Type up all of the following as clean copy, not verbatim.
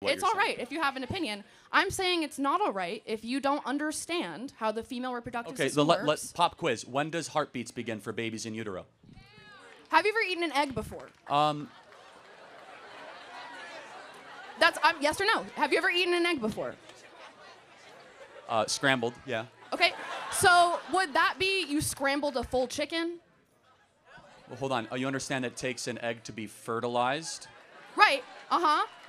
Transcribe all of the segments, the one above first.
It's all right if you have an opinion. I'm saying it's not all right if you don't understand how the female reproductive system works. Let's pop quiz. When does heartbeats begin for babies in utero? Have you ever eaten an egg before? That's yes or no. Have you ever eaten an egg before? Scrambled, yeah. Okay, so would that be you scrambled a full chicken? Well, hold on. You understand that it takes an egg to be fertilized? Right.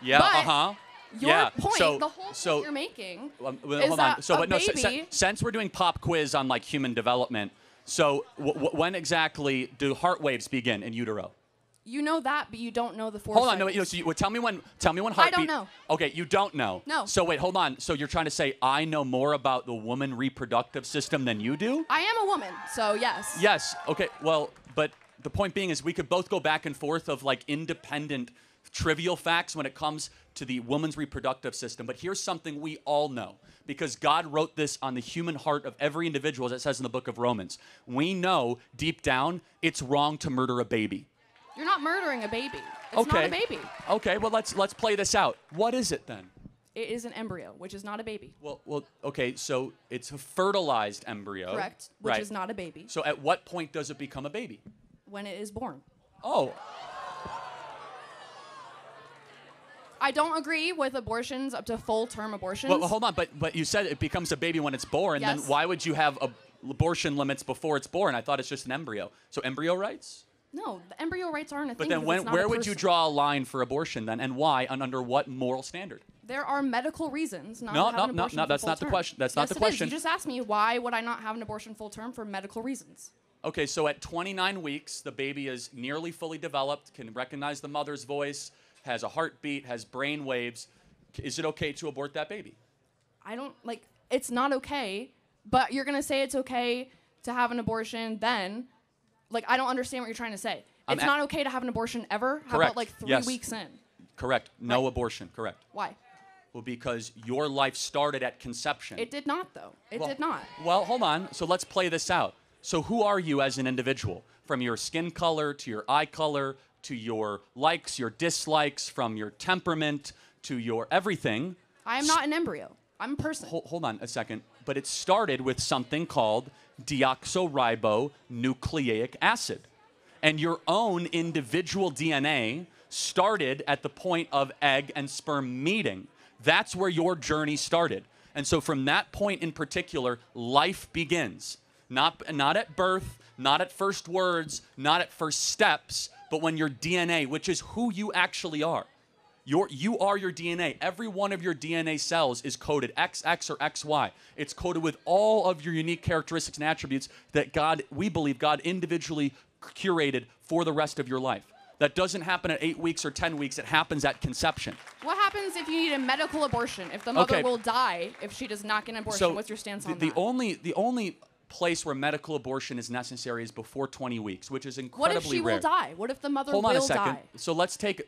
Yeah. But Your point, So, the whole so point you're making, well, is hold that on. So, a but no. baby. Since we're doing pop quiz on like human development, so when exactly do heart waves begin in utero? You know that, but you don't know the four. Hold on. cycles. No. So tell me when heartbeat. I don't know. Okay, you don't know. No. So wait, hold on. So you're trying to say I know more about the woman reproductive system than you do? I am a woman, so yes. Yes. Okay. Well, but the point being is we could both go back and forth of like independent trivial facts when it comes to the woman's reproductive system. But here's something we all know, because God wrote this on the human heart of every individual, as it says in the book of Romans. We know deep down it's wrong to murder a baby. You're not murdering a baby. It's not a baby. Okay, well, let's play this out. What is it then? It is an embryo, which is not a baby. Well, okay, so it's a fertilized embryo. Correct, which is not a baby. So at what point does it become a baby? When it is born. Oh. I don't agree with abortions up to full-term abortions. Well, hold on, but you said it becomes a baby when it's born. Yes. Then why would you have abortion limits before it's born? I thought it's just an embryo. So embryo rights? No, the embryo rights aren't a thing. But then where would you draw a line for abortion then, and why, and under what moral standard? There are medical reasons not No, to have an abortion no, for that's not the full-term. question. That's not the Yes, it is. question. You just asked me why would I not have an abortion full-term for medical reasons. Okay, so at 29 weeks, the baby is nearly fully developed, can recognize the mother's voice, has a heartbeat, has brain waves. Is it okay to abort that baby? I don't, it's not okay, but you're going to say it's okay to have an abortion then. I don't understand what you're trying to say. It's not okay to have an abortion ever? How Correct. about 3 Yes. weeks in? Correct. No Right. abortion. Correct. Why? Well, because your life started at conception. It did not, though. It did not. Well, hold on. So let's play this out. So who are you as an individual? From your skin color to your eye color to your likes, your dislikes, from your temperament to your everything. I am not an embryo. I'm a person. Hold on a second. But it started with something called deoxyribonucleic acid. And your own individual DNA started at the point of egg and sperm meeting. That's where your journey started. And so from that point in particular, life begins. Not at birth, not at first words, not at first steps, but when your DNA, which is who you actually are. You are your DNA. Every one of your DNA cells is coded XX or XY. It's coded with all of your unique characteristics and attributes that we believe God individually curated for the rest of your life. That doesn't happen at 8 weeks or 10 weeks. It happens at conception. What happens if you need a medical abortion? If the mother will die if she does not get an abortion? So what's your stance on the that? The only place where medical abortion is necessary is before 20 weeks, which is incredibly rare. What if she will die? What if the mother will die? Hold on a second. So let's take,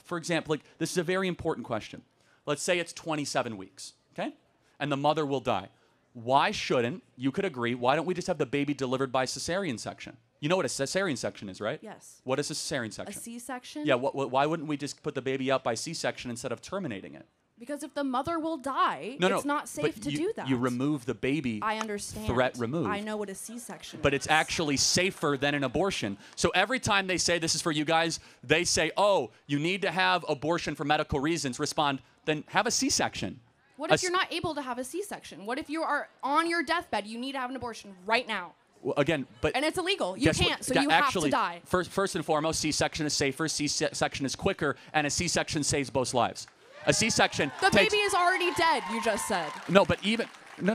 for example, this is a very important question. Let's say it's 27 weeks, okay? And the mother will die. Why shouldn't, you could agree, why don't we just have the baby delivered by cesarean section? You know what a cesarean section is, right? Yes. What is a cesarean section? A C-section? Yeah, why wouldn't we just put the baby out by C-section instead of terminating it? Because if the mother will die, it's not safe to do that. You remove the baby. I understand. Threat removed. I know what a C-section is. But it's actually safer than an abortion. So every time they say, this is for you guys, they say, oh, you need to have abortion for medical reasons, respond, then have a C-section. What if you're not able to have a C-section? What if you are on your deathbed, you need to have an abortion right now? Well, again, but... And it's illegal. You can't, so you have to die. First and foremost, C-section is safer, C-section is quicker, and a C-section saves both lives. A C-section The baby is already dead, you just said. No, but even... No.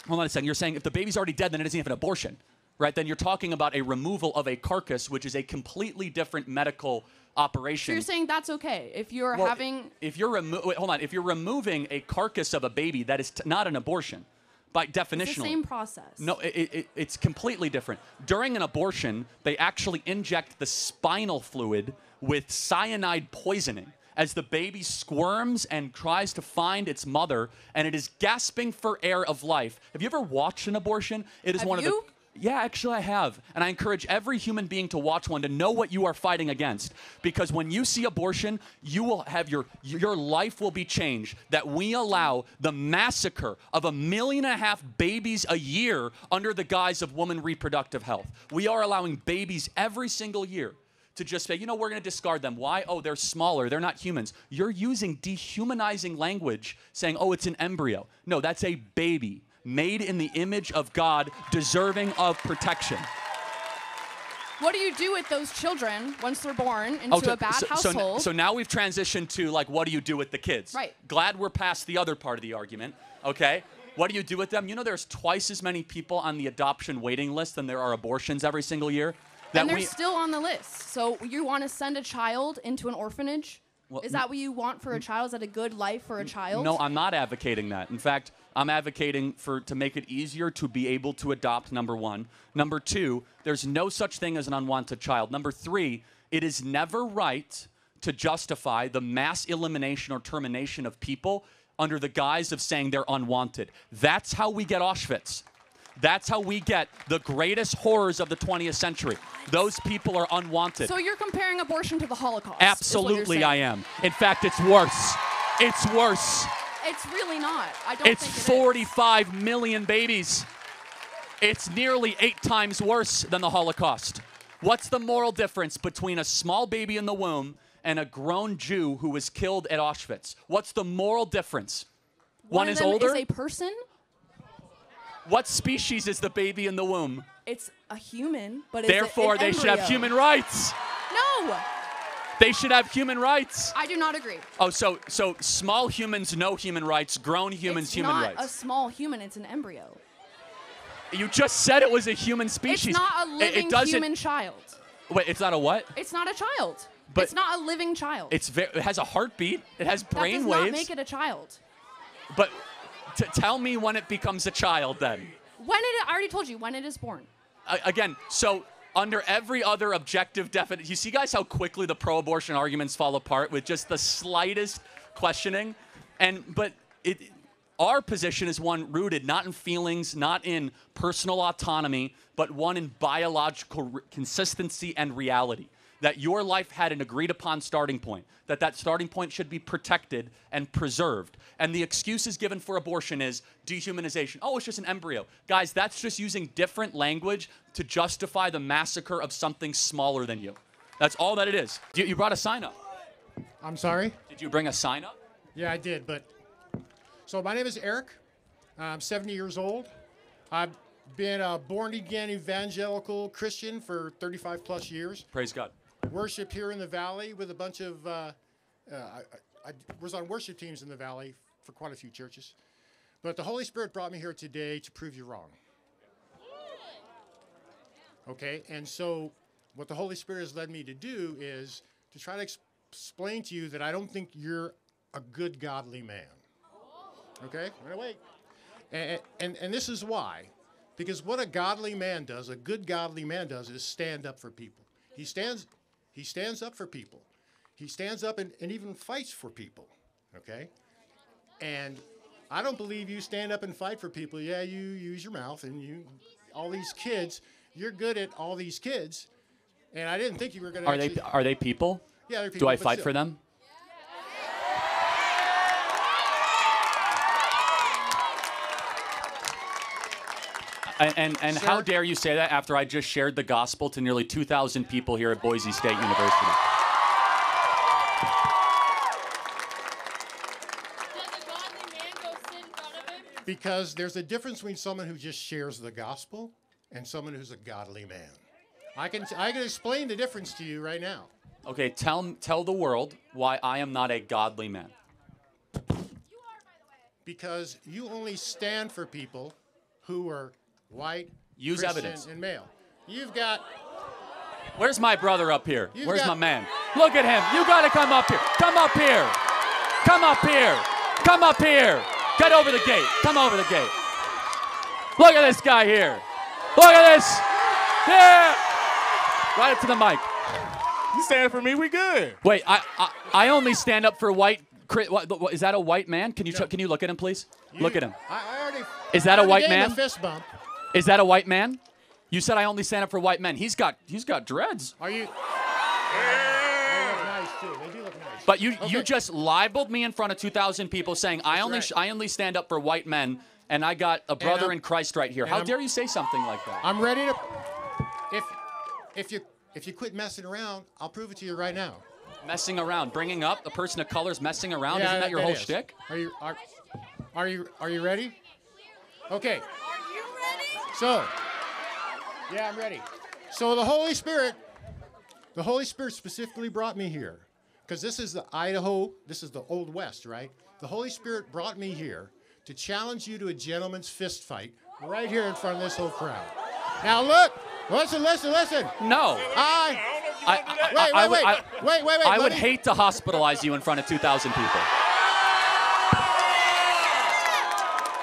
Hold on a second. You're saying if the baby's already dead, then it isn't even an abortion, right? Then you're talking about a removal of a carcass, which is a completely different medical operation. So you're saying that's okay if you're having... If you're hold on. If you're removing a carcass of a baby, that is not an abortion, by definition. It's the same process. No, it's completely different. During an abortion, they actually inject the spinal fluid with cyanide poisoning as the baby squirms and tries to find its mother, and it is gasping for air of life. Have you ever watched an abortion? It is Have one you? of the... Yeah, actually I have. And I encourage every human being to watch one to know what you are fighting against. Because when you see abortion, you will have your life will be changed. That we allow the massacre of 1.5 million babies a year under the guise of woman reproductive health. We are allowing babies every single year to just say, you know, we're going to discard them. Why? Oh, they're smaller. They're not humans. You're using dehumanizing language saying, oh, it's an embryo. No, that's a baby made in the image of God, deserving of protection. What do you do with those children once they're born into a bad household? So now we've transitioned to, like, what do you do with the kids? Right. Glad we're past the other part of the argument, okay? What do you do with them? You know there's twice as many people on the adoption waiting list than there are abortions every single year? And they're still on the list. So you want to send a child into an orphanage? Well, is that what you want for a child? Is that a good life for a child? No, I'm not advocating that. In fact, I'm advocating to make it easier to be able to adopt, number one. Number two, there's no such thing as an unwanted child. Number three, it is never right to justify the mass elimination or termination of people under the guise of saying they're unwanted. That's how we get Auschwitz. That's how we get the greatest horrors of the 20th century. Those people are unwanted. So you're comparing abortion to the Holocaust? Absolutely, I am. In fact, it's worse. It's worse. It's really not. I don't think it is. It's 45 million babies. It's nearly 8 times worse than the Holocaust. What's the moral difference between a small baby in the womb and a grown Jew who was killed at Auschwitz? What's the moral difference? One is older? One is a person. What species is the baby in the womb? It's a human, but therefore they should have human rights. No. They should have human rights. I do not agree. Oh, so small humans, no human rights. Grown humans, human rights. It's not a small human. It's an embryo. You just said it was a human species. It's not a living human child. Wait, it's not a what? It's not a child. But it's not a living child. It has a heartbeat. It has brain waves. That does not make it a child. But tell me when it becomes a child then. I already told you, when it is born. Again, so under every other objective definition, you see guys how quickly the pro-abortion arguments fall apart with just the slightest questioning? But our position is one rooted not in feelings, not in personal autonomy, but one in biological consistency and reality. That your life had an agreed-upon starting point, that starting point should be protected and preserved. And the excuses given for abortion is dehumanization. Oh, it's just an embryo. Guys, that's just using different language to justify the massacre of something smaller than you. That's all that it is. You brought a sign up. I'm sorry? Did you bring a sign up? Yeah, I did, but... So my name is Eric. I'm 70 years old. I've been a born-again evangelical Christian for 35 plus years. Praise God. Worshipped here in the Valley with a bunch of, I was on worship teams in the Valley for quite a few churches. But the Holy Spirit brought me here today to prove you wrong. Okay, and so what the Holy Spirit has led me to do is to try to explain to you that I don't think you're a good, godly man. Okay, wait. And this is why. Because what a godly man does, a good godly man does, is stand up for people. He stands up for people. He stands up and even fights for people, okay? And I don't believe you stand up and fight for people. Yeah, you use your mouth and all these kids, you're good at all these kids. And I didn't think you were going to Are they people? Yeah, they're people. Do I fight for them? And how dare you say that after I just shared the gospel to nearly 2,000 people here at Boise State University? Does a godly man go sit in front of him? Because there's a difference between someone who just shares the gospel and someone who's a godly man. I can explain the difference to you right now. Okay, tell the world why I am not a godly man. You are, by the way. Because you only stand for people who are white, Use Christian, evidence. and male. You've got... Where's my brother up here? Where's got- my man? Look at him. You got to come up here. Come up here. Come up here. Come up here. Get over the gate. Come over the gate. Look at this guy here. Look at this. Yeah. Right up to the mic. You stand for me, we good. Wait, I only stand up for white. Is that a white man? Can you look at him, please? Look at him. I already... Is that a white gave him man? a fist bump. Is that a white man? You said I only stand up for white men. He's got dreads. Are you? They look nice too. They do look nice. But you just libeled me in front of 2,000 people saying I only stand up for white men, and I got a brother in Christ right here. How dare you say something like that? I'm ready to. If you quit messing around, I'll prove it to you right now. Messing around, bringing up a person of color's messing around. Yeah, Isn't that your whole is. shtick? Are you ready? Okay. Are you ready? So, yeah, I'm ready. So the Holy Spirit specifically brought me here, because this is the Idaho, this is the Old West, right? The Holy Spirit brought me here to challenge you to a gentleman's fist fight right here in front of this whole crowd. Now look, listen. No. Wait. I would hate to hospitalize you in front of 2,000 people.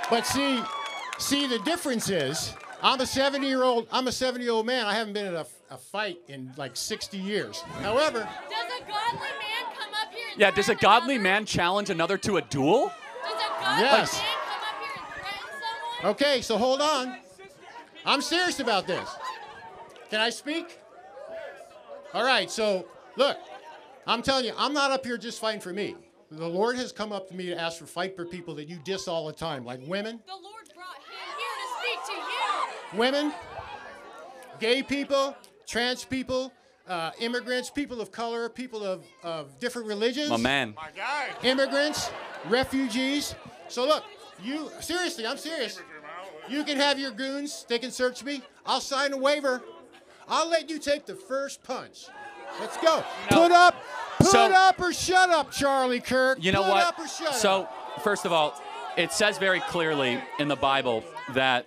But see, the difference is, I'm a 70-year-old man. I haven't been in a fight in like 60 years. However, Does a godly man come up here and Does a threaten godly another? man challenge another to a duel? Does a godly Yes. man come up here and threaten someone? okay, so hold on. I'm serious about this. Can I speak? All right, so look, I'm telling you, I'm not up here just fighting for me. The Lord has come up to me to ask for fight for people that you diss all the time, like women, The Lord brought him here to speak to you. women, gay people, trans people, immigrants, people of color, people of different religions. My man. My guy. Immigrants, refugees. So look, seriously, I'm serious. You can have your goons, they can search me. I'll sign a waiver. I'll let you take the first punch. Let's go. Put up or shut up, Charlie Kirk. You know Put what? up or shut So, up. first of all, it says very clearly in the Bible that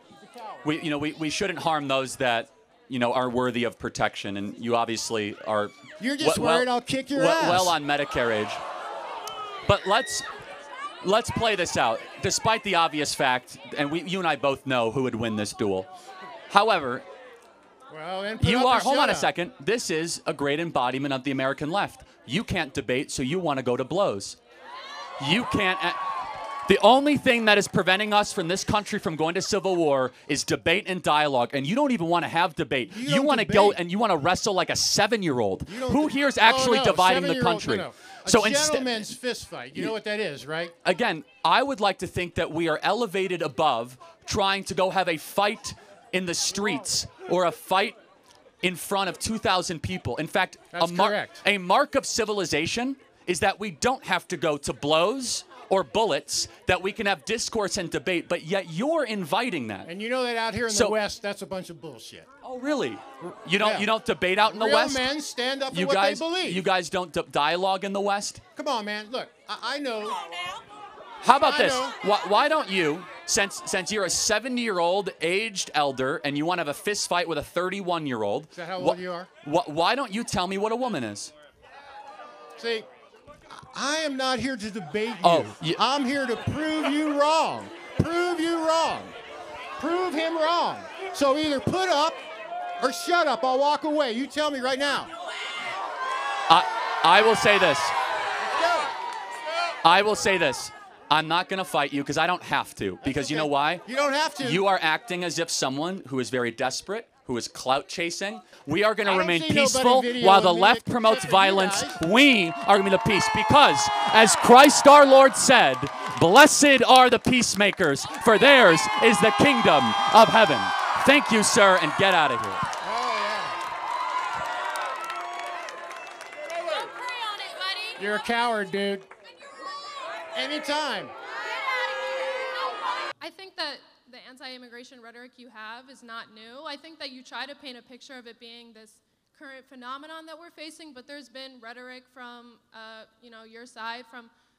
we shouldn't harm those that are worthy of protection, and you obviously are. You're just worried I'll kick your ass. Well on Medicare age. But let's play this out. Despite the obvious fact, and you and I both know who would win this duel. However, Well, then put up or hold shut on a up. second. This is a great embodiment of the American left. You can't debate, so you want to go to blows. You can't. The only thing that is preventing us from this country from going to civil war is debate and dialogue, and you don't even want to have debate. You want to go and you want to wrestle like a 7-year-old. Who here is actually dividing the country? No. So a gentleman's fist fight. You know what that is, right? Again, I would like to think that we are elevated above trying to go have a fight in the streets or a fight in front of 2,000 people. In fact, correct. A mark of civilization is that we don't have to go to blows or bullets, that we can have discourse and debate, but yet you're inviting that. And you know that out here in the West, that's a bunch of bullshit. Oh, really? You don't debate out in the Real West? men stand up for You what guys, they believe. You guys don't dialogue in the West? Come on, man. Look, I know. How about this? know. Why don't you, since you're a 70-year-old aged elder and you want to have a fist fight with a 31-year-old? Is that how old you are? Why don't you tell me what a woman is? See, I am not here to debate you. Oh, I'm here to prove you wrong. Prove you wrong. Prove him wrong. So either put up or shut up. I'll walk away. You tell me right now. I will say this. Go. I will say this. I'm not going to fight you because I don't have to. Because you know why? You don't have to. You are acting as if someone who is very desperate, who is clout chasing. We are going to remain peaceful while the left promotes violence. We are going to be the peace. Because, as Christ our Lord said, blessed are the peacemakers, for theirs is the kingdom of heaven. Thank you, sir, and get out of here. Don't pray on it, buddy. You're a coward, dude. Anytime. I think that the anti-immigration rhetoric you have is not new. I think that you try to paint a picture of it being this current phenomenon that we're facing, but there's been rhetoric from your side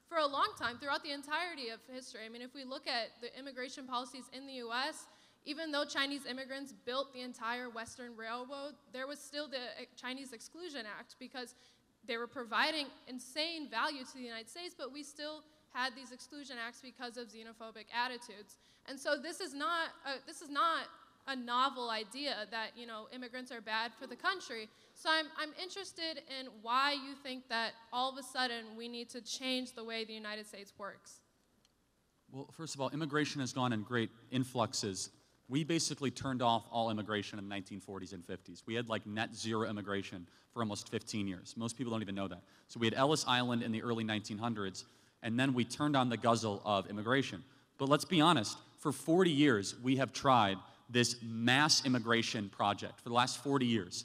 for a long time, throughout the entirety of history. I mean, if we look at the immigration policies in the U.S., even though Chinese immigrants built the entire Western Railroad, there was still the Chinese Exclusion Act because they were providing insane value to the United States, but we still had these exclusion acts because of xenophobic attitudes. And so this is not a novel idea that immigrants are bad for the country. So I'm interested in why you think that all of a sudden we need to change the way the United States works. Well, first of all, immigration has gone in great influxes We basically turned off all immigration in the 1940s and 50s. We had like net zero immigration for almost 15 years. Most people don't even know that. So we had Ellis Island in the early 1900s, and then we turned on the guzzle of immigration. But let's be honest, for 40 years, we have tried this mass immigration project for the last 40 years.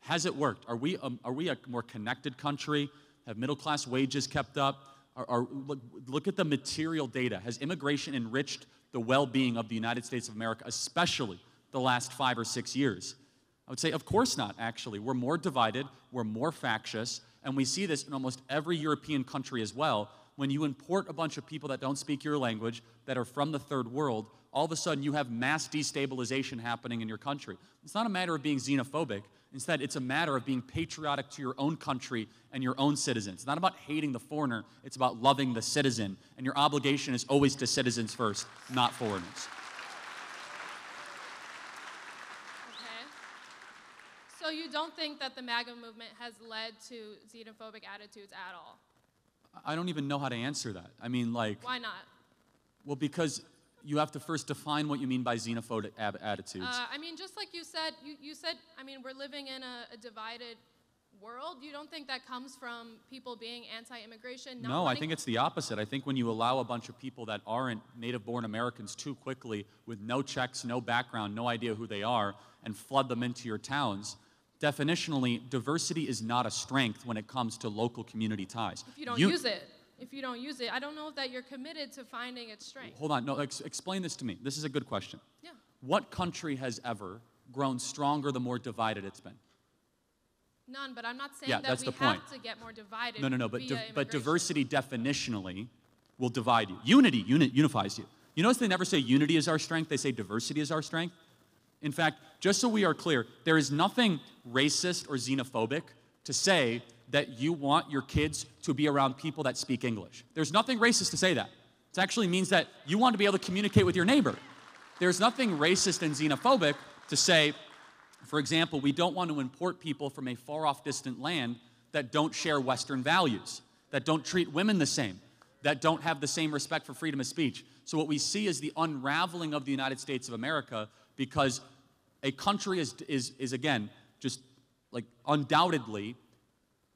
Has it worked? Are we a more connected country? Have middle-class wages kept up? Look at the material data. Has immigration enriched the well-being of the United States of America, especially the last 5 or 6 years? I would say, of course not, actually. We're more divided, we're more factious, and we see this in almost every European country as well. When you import a bunch of people that don't speak your language, that are from the third world, all of a sudden you have mass destabilization happening in your country. It's not a matter of being xenophobic. Instead, it's a matter of being patriotic to your own country and your own citizens. It's not about hating the foreigner, it's about loving the citizen. And your obligation is always to citizens first, not foreigners. Okay. So you don't think that the MAGA movement has led to xenophobic attitudes at all? I don't even know how to answer that. I mean, like... Why not? Well, because you have to first define what you mean by xenophobic attitudes. I mean, just like you said, I mean, we're living in a divided world. You don't think that comes from people being anti-immigration? No, I think it's the opposite. I think when you allow a bunch of people that aren't native-born Americans too quickly, with no checks, no background, no idea who they are, and flood them into your towns, definitionally, diversity is not a strength when it comes to local community ties. If you don't use it. If you don't use it, I don't know that you're committed to finding its strength. Hold on, no, explain this to me. This is a good question. Yeah. What country has ever grown stronger the more divided it's been? None, but I'm not saying Yeah, that that's we the point. have to get more divided. No, via but immigration. diversity definitionally will divide you. Unity unifies you. You notice they never say unity is our strength, they say diversity is our strength? In fact, just so we are clear, there is nothing racist or xenophobic to say that you want your kids to be around people that speak English. There's nothing racist to say that. It actually means that you want to be able to communicate with your neighbor. There's nothing racist and xenophobic to say, for example, we don't want to import people from a far-off distant land that don't share Western values, that don't treat women the same, that don't have the same respect for freedom of speech. So what we see is the unraveling of the United States of America, because a country is again, just like undoubtedly,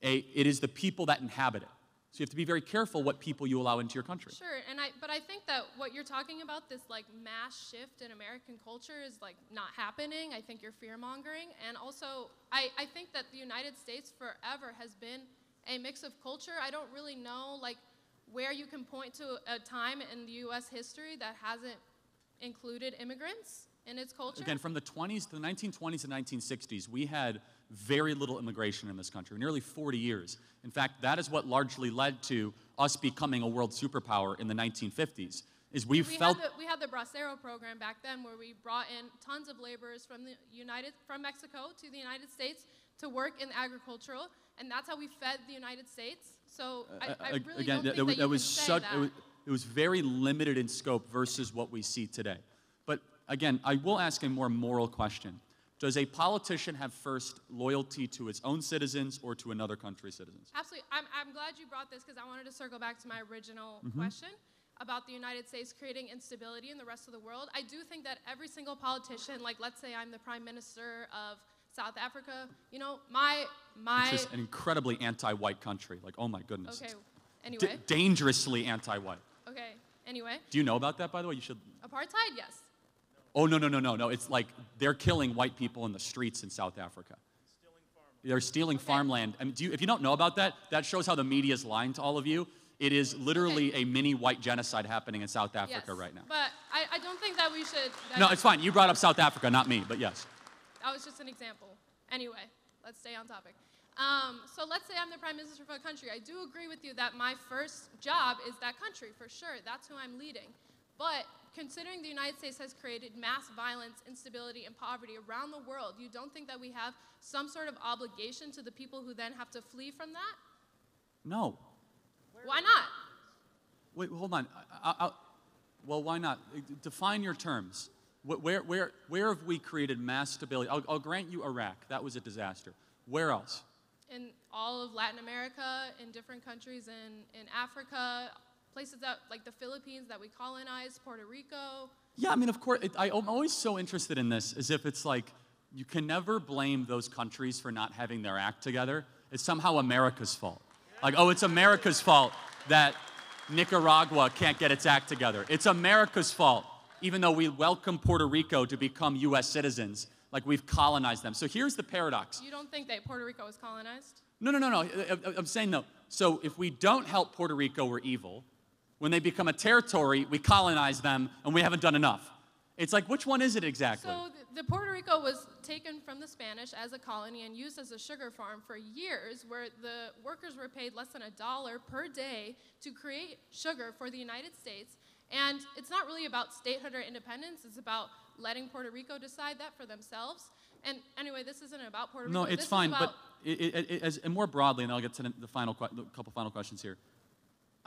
it is the people that inhabit it. So you have to be very careful what people you allow into your country. Sure, but I think that what you're talking about, this like mass shift in American culture, is like not happening. I think you're fear-mongering. And also, I think that the United States forever has been a mix of culture. I don't really know like where you can point to a time in the U.S. history that hasn't included immigrants in its culture. Again, from the 1920s and 1960s, we had very little immigration in this country, nearly 40 years. In fact, that is what largely led to us becoming a world superpower in the 1950s. We had the Bracero program back then, where we brought in tons of laborers from Mexico to the United States to work in agricultural, and that's how we fed the United States. So I really again, don't think that you can say that. It was very limited in scope versus what we see today. But again, I will ask a more moral question. Does a politician have first loyalty to its own citizens or to another country's citizens? Absolutely. I'm glad you brought this, because I wanted to circle back to my original question about the United States creating instability in the rest of the world. I do think that every single politician, like let's say I'm the Prime Minister of South Africa, you know, Which is an incredibly anti-white country. Like, oh my goodness. Okay, anyway. Dangerously anti-white. Okay, anyway. Do you know about that, by the way? You should. Apartheid, yes. Oh, no. It's like they're killing white people in the streets in South Africa. They're stealing farmland. I mean, if you don't know about that, that shows how the media is lying to all of you. It is literally a mini white genocide happening in South Africa right now. But I don't think that we should... No, it's fine. You brought up South Africa, not me, but yes. That was just an example. Anyway, let's stay on topic. So let's say I'm the Prime Minister of a country. I do agree with you that my first job is that country, for sure. That's who I'm leading. But considering the United States has created mass violence, instability, and poverty around the world, you don't think that we have some sort of obligation to the people who then have to flee from that? No. Why not? Wait, hold on. Well, why not? Define your terms. Where have we created mass stability? I'll grant you Iraq. That was a disaster. Where else? In all of Latin America, in different countries in Africa, places that, like the Philippines that we colonized, Puerto Rico. Yeah, I mean, of course, I'm always so interested in this, as if it's like, you can never blame those countries for not having their act together. It's somehow America's fault. Like, oh, it's America's fault that Nicaragua can't get its act together. It's America's fault, even though we welcome Puerto Rico to become U.S. citizens, like we've colonized them. So here's the paradox. You don't think that Puerto Rico was colonized? No. I'm saying no. So if we don't help Puerto Rico, we're evil. When they become a territory, we colonize them, and we haven't done enough. It's like, which one is it exactly? So the Puerto Rico was taken from the Spanish as a colony and used as a sugar farm for years, where the workers were paid less than $1 per day to create sugar for the United States. And it's not really about statehood or independence. It's about letting Puerto Rico decide that for themselves. And anyway, this isn't about Puerto Rico. No, it's fine, but and more broadly, and then I'll get to the couple final questions here.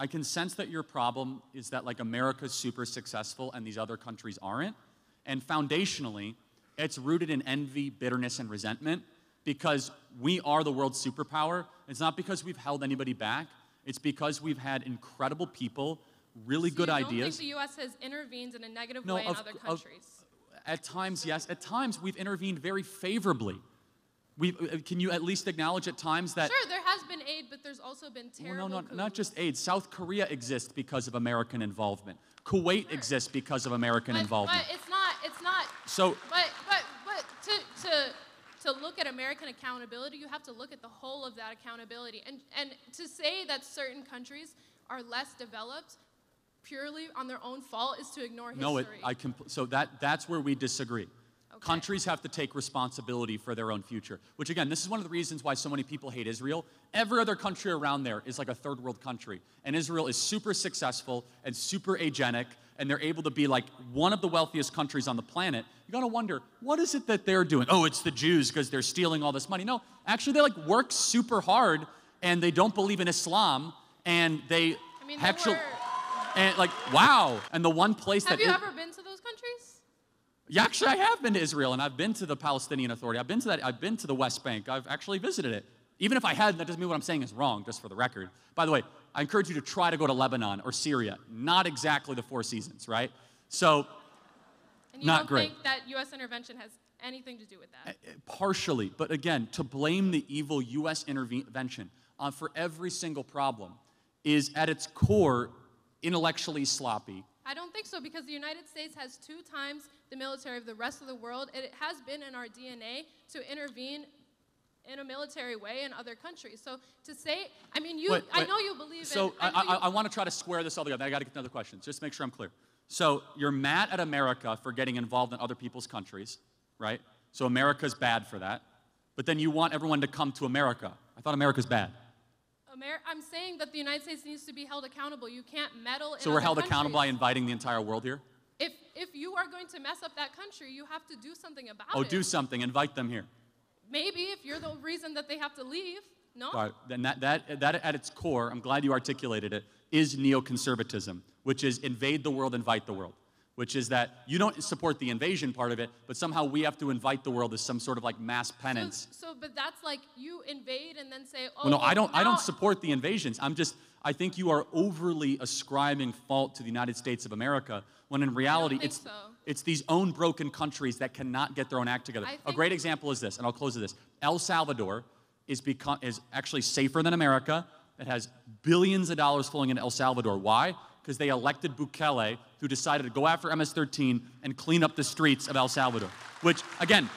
I can sense that your problem is that, like, America's super successful and these other countries aren't. And foundationally, it's rooted in envy, bitterness, and resentment, because we are the world's superpower. It's not because we've held anybody back. It's because we've had incredible people, really good ideas. You don't think the U.S. has intervened in a negative way in other countries? At times, yes. At times, we've intervened very favorably. Can you at least acknowledge at times that... Sure, there has been aid, but there's also been terrible coups. Not just aid. South Korea exists because of American involvement. Kuwait exists because of American involvement. But it's not... So... But to look at American accountability, you have to look at the whole of that accountability. And to say that certain countries are less developed purely on their own fault is to ignore history. So that's where we disagree. Okay. Countries have to take responsibility for their own future, which, again, this is one of the reasons why so many people hate Israel. Every other country around there is like a third world country, and Israel is super successful and super agenic, and they're able to be like one of the wealthiest countries on the planet. You gotta wonder, what is it that they're doing? Oh, it's the Jews because they're stealing all this money. No, actually, they like work super hard, and they don't believe in Islam, and they and like, wow. And the one place Have you ever been to those countries? Yeah, actually, I have been to Israel, and I've been to the Palestinian Authority. I've been to the West Bank. I've actually visited it. Even if I hadn't, that doesn't mean what I'm saying is wrong, just for the record. By the way, I encourage you to try to go to Lebanon or Syria. Not exactly the Four Seasons, right? So, and not great. You don't think that U.S. intervention has anything to do with that? Partially, but again, to blame the evil U.S. intervention for every single problem is, at its core, intellectually sloppy. I don't think so, because the United States has 2 times the military of the rest of the world, and it has been in our DNA to intervene in a military way in other countries. So to say, I mean, I know you believe so in... So I want to try to square this all together. I got to get to another question, just to make sure I'm clear. So you're mad at America for getting involved in other people's countries, right? So America's bad for that. But then you want everyone to come to America. I thought America's bad. I'm saying that the United States needs to be held accountable. You can't meddle in So we're held countries. accountable by inviting the entire world here? If you are going to mess up that country, you have to do something about it. Oh, do something. Invite them here. Maybe, if you're the reason that they have to leave. No? All right. Then that at its core, I'm glad you articulated it, is neoconservatism, which is invade the world, invite the world. Which is that you don't support the invasion part of it, but somehow we have to invite the world as some sort of like mass penance. But that's like you invade and then say, oh, well, no, I don't support the invasions. I think you are overly ascribing fault to the United States of America, when in reality it's these own broken countries that cannot get their own act together. A great example is this, and I'll close with this. El Salvador is actually safer than America. It has billions of dollars flowing into El Salvador. Why? Because they elected Bukele, who decided to go after MS-13 and clean up the streets of El Salvador. Which, again,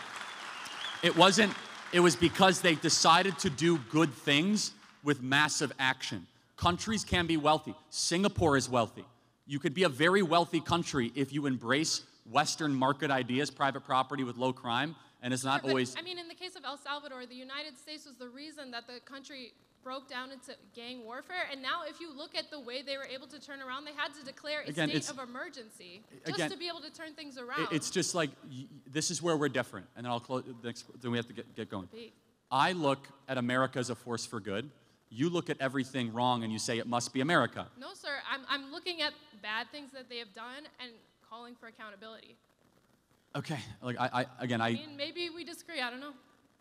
it was because they decided to do good things with massive action. Countries can be wealthy. Singapore is wealthy. You could be a very wealthy country if you embrace Western market ideas, private property with low crime, and it's not always... I mean, in the case of El Salvador, the United States was the reason that the country broke down into gang warfare, and now if you look at the way they were able to turn around, they had to declare a state of emergency just to be able to turn things around. It's just like, this is where we're different, and then I'll close, then we have to get going. I look at America as a force for good. You look at everything wrong and you say it must be America. No, sir, I'm looking at bad things that they have done and calling for accountability. Okay, like I mean, maybe we disagree, I don't know.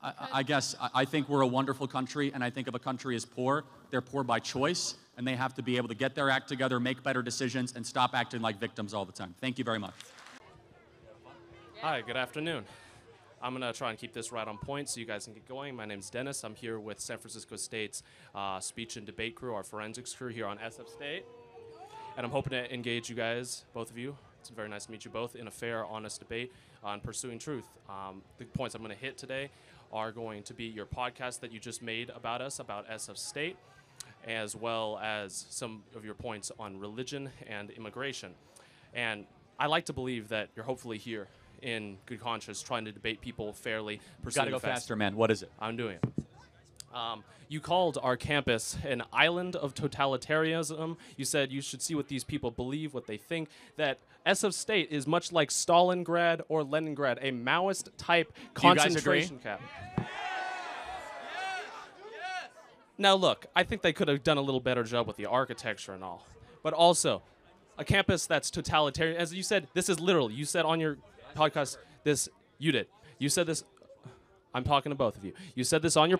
I guess I think we're a wonderful country, and I think if a country is poor, they're poor by choice, and they have to be able to get their act together, make better decisions, and stop acting like victims all the time. Thank you very much. Hi, good afternoon. I'm going to try and keep this right on point so you guys can get going. My name's Dennis. I'm here with San Francisco State's speech and debate crew, our forensics crew here on SF State. And I'm hoping to engage you guys, both of you. It's very nice to meet you both in a fair, honest debate on pursuing truth. The points I'm going to hit today are going to be your podcast that you just made about us, about SF State, as well as some of your points on religion and immigration. And I like to believe that you're hopefully here in good conscience trying to debate people fairly. You got to go faster, man. What is it? I'm doing it. You called our campus an island of totalitarianism. You said you should see what these people believe, what they think, that SF State is much like Stalingrad or Leningrad, a Maoist-type concentration camp. Now, look, I think they could have done a little better job with the architecture and all. But also, a campus that's totalitarian, as you said, this is literal. You said on your podcast this, you did. You said this, I'm talking to both of you. You said this on your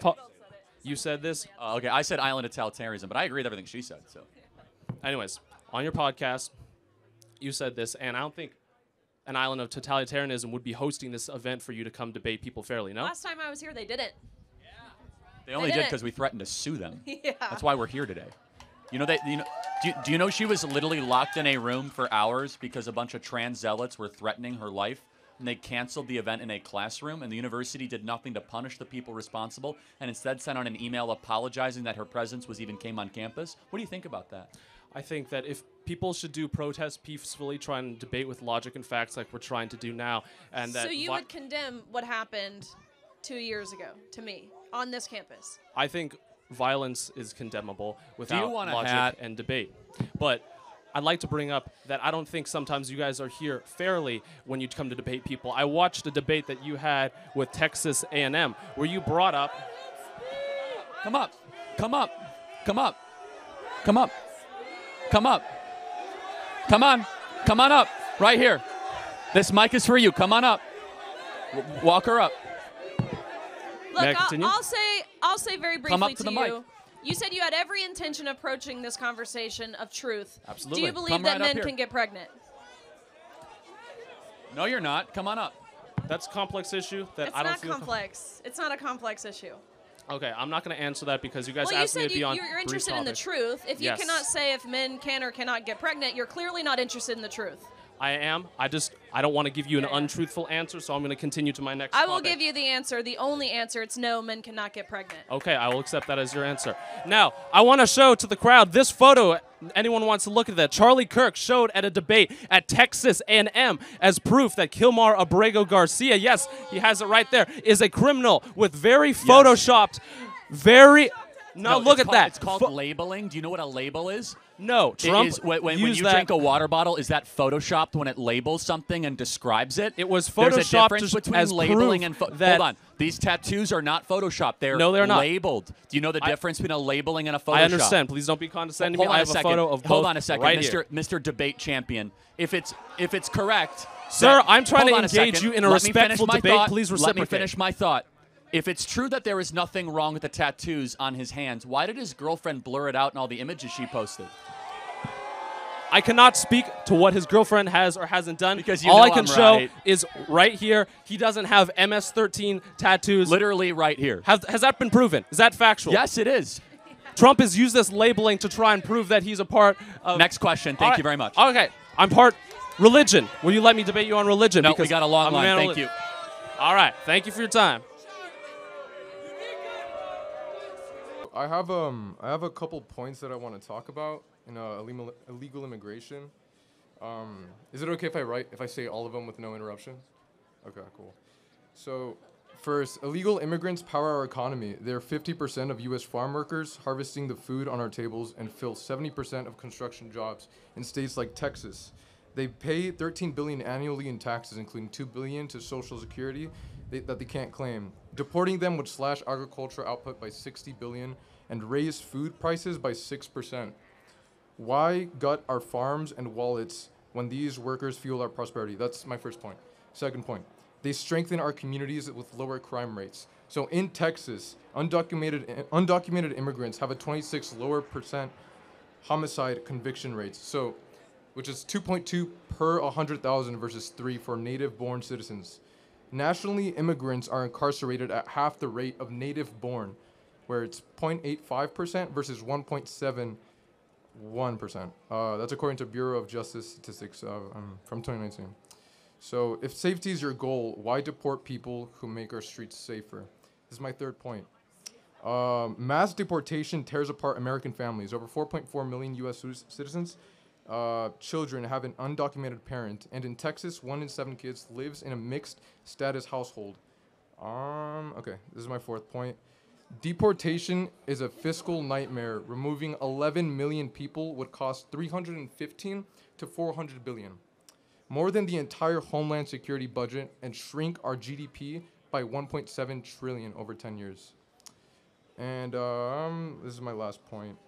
you said this. Okay, I said island of totalitarianism, but I agree with everything she said. So, anyways, on your podcast, you said this, and I don't think an island of totalitarianism would be hosting this event for you to come debate people fairly, no? Last time I was here, they didn't. they only did because we threatened to sue them. Yeah. That's why we're here today. You know, do you know she was literally locked in a room for hours because a bunch of trans zealots were threatening her life? And they canceled the event in a classroom, and the university did nothing to punish the people responsible, and instead sent out an email apologizing that her presence came on campus. What do you think about that? I think that if people should do protest peacefully, try and debate with logic and facts like we're trying to do now, and that. So you would condemn what happened 2 years ago to me on this campus? I think violence is condemnable without want a logic hat? and debate. But I'd like to bring up that I don't think sometimes you guys are here fairly when you come to debate people. I watched a debate that you had with Texas A&M where you brought up. Come up. Come up. Come up. Come up. Come up. Come on. Come on up. Right here. This mic is for you. Come on up. Walk her up. Look, May I continue? I'll say very briefly Come up to the you. mic. You said you had every intention of approaching this conversation of truth. Absolutely. Do you believe Come that right up men here. can get pregnant? No, you're not. Come on up. That's a complex issue that It's I don't not feel. complex. It's not a complex issue. Okay, I'm not going to answer that because you guys Well, you asked me said to be on. you're brief interested in the topics. truth. If you Yes. cannot say if men can or cannot get pregnant, you're clearly not interested in the truth. I am. I don't want to give you an untruthful answer, so I'm going to continue to my next I will topic. give you the answer. The only answer. It's no, men cannot get pregnant. Okay, I will accept that as your answer. Now, I want to show to the crowd this photo. Anyone wants to look at that? Charlie Kirk showed at a debate at Texas A&M as proof that Kilmar Abrego Garcia, yes, he has it right there, is a criminal with very photoshopped, very. No, look at that. It's called labeling. Do you know what a label is? No, Trump when you used that. drink a water bottle, is that photoshopped when it labels something and describes it? It was There's a photoshopped difference between as labeling proof and that- hold on. These tattoos are not photoshopped. They're No, they're not. labeled. Do you know the difference between a labeling and a Photoshop? I understand. Please don't be condescending to me. Hold on I have a second. photo of both Hold on a second, right Mr. here. Mr. Debate Champion. If it's correct, Sir, I'm trying to hold on engage second. you in a Let me finish respectful my debate. thought. Please Let me reciprocate. finish my thought. If it's true that there is nothing wrong with the tattoos on his hands, why did his girlfriend blur it out in all the images she posted? I cannot speak to what his girlfriend has or hasn't done. Because you all know I can I'm show right. is right here. He doesn't have MS-13 tattoos. Literally right here. Has that been proven? Is that factual? Yes, it is. Trump has used this labeling to try and prove that he's a part of. Next question. Thank you very much. Okay, I'm part religion. Will you let me debate you on religion? No, Because we got a long I'm line. man of Thank you. All right. Thank you for your time. I have a couple points that I want to talk about in illegal immigration. Is it okay if I say all of them with no interruptions? Okay, cool. So, first, illegal immigrants power our economy. They're 50% of U.S. farm workers, harvesting the food on our tables, and fill 70% of construction jobs in states like Texas. They pay $13 billion annually in taxes, including $2 billion to Social Security that they can't claim. Deporting them would slash agricultural output by $60 billion and raise food prices by 6%. Why gut our farms and wallets when these workers fuel our prosperity? That's my first point. Second point, they strengthen our communities with lower crime rates. So in Texas, undocumented immigrants have a 26% homicide conviction rates. So, which is 2.2 per 100,000 versus 3 for native-born citizens. Nationally, immigrants are incarcerated at half the rate of native-born, where it's 0.85% versus 1.71%. That's according to Bureau of Justice Statistics from 2019. So if safety is your goal, why deport people who make our streets safer? This is my third point. Mass deportation tears apart American families. Over 4.4 million U.S. citizens, children have an undocumented parent, and in Texas, 1 in 7 kids lives in a mixed status household. Okay, this is my fourth point. Deportation is a fiscal nightmare. Removing 11 million people would cost 315 to 400 billion, more than the entire Homeland Security budget, and shrink our GDP by 1.7 trillion over 10 years. And this is my last point.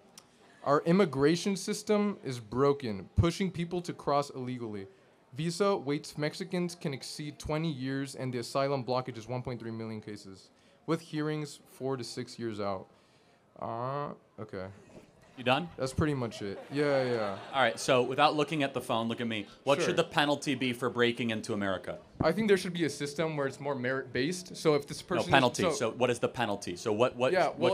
Our immigration system is broken, pushing people to cross illegally. Visa waits Mexicans can exceed 20 years, and the asylum blockage is 1.3 million cases, with hearings 4 to 6 years out. Okay. You done? That's pretty much it. Yeah. All right, so without looking at the phone, look at me. What Sure. should the penalty be for breaking into America? I think there should be a system where it's more merit-based. So if this person... No, penalty. So what is the penalty? So what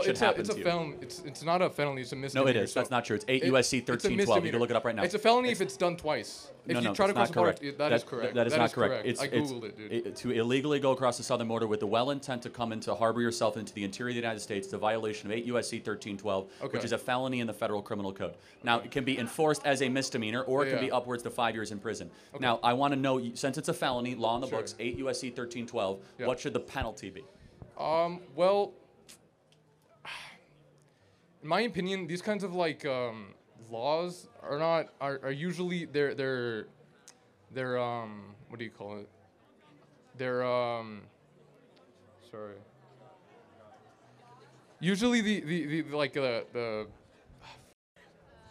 should happen to you? Felony. It's not a felony, it's a misdemeanor. No, it is. So That's not true. It's 8 U.S.C. 1312. You can look it up right now. It's a felony if it's done twice. If you try to cross the border, that is correct. That is not correct. I Googled it, dude. To illegally go across the southern border with the well intent to come into harbor yourself into the interior of the United States, it's a violation of 8 U.S.C. 1312, which is a felony in the federal criminal code. Now, it can be enforced as a misdemeanor, or it can be upwards to 5 years in prison. Now, I want to know, since it's a felony, law in the books, 8 U.S.C. 1312, what should the penalty be? Well, in my opinion, these kinds of laws are usually they're what do you call it? They're sorry. Usually the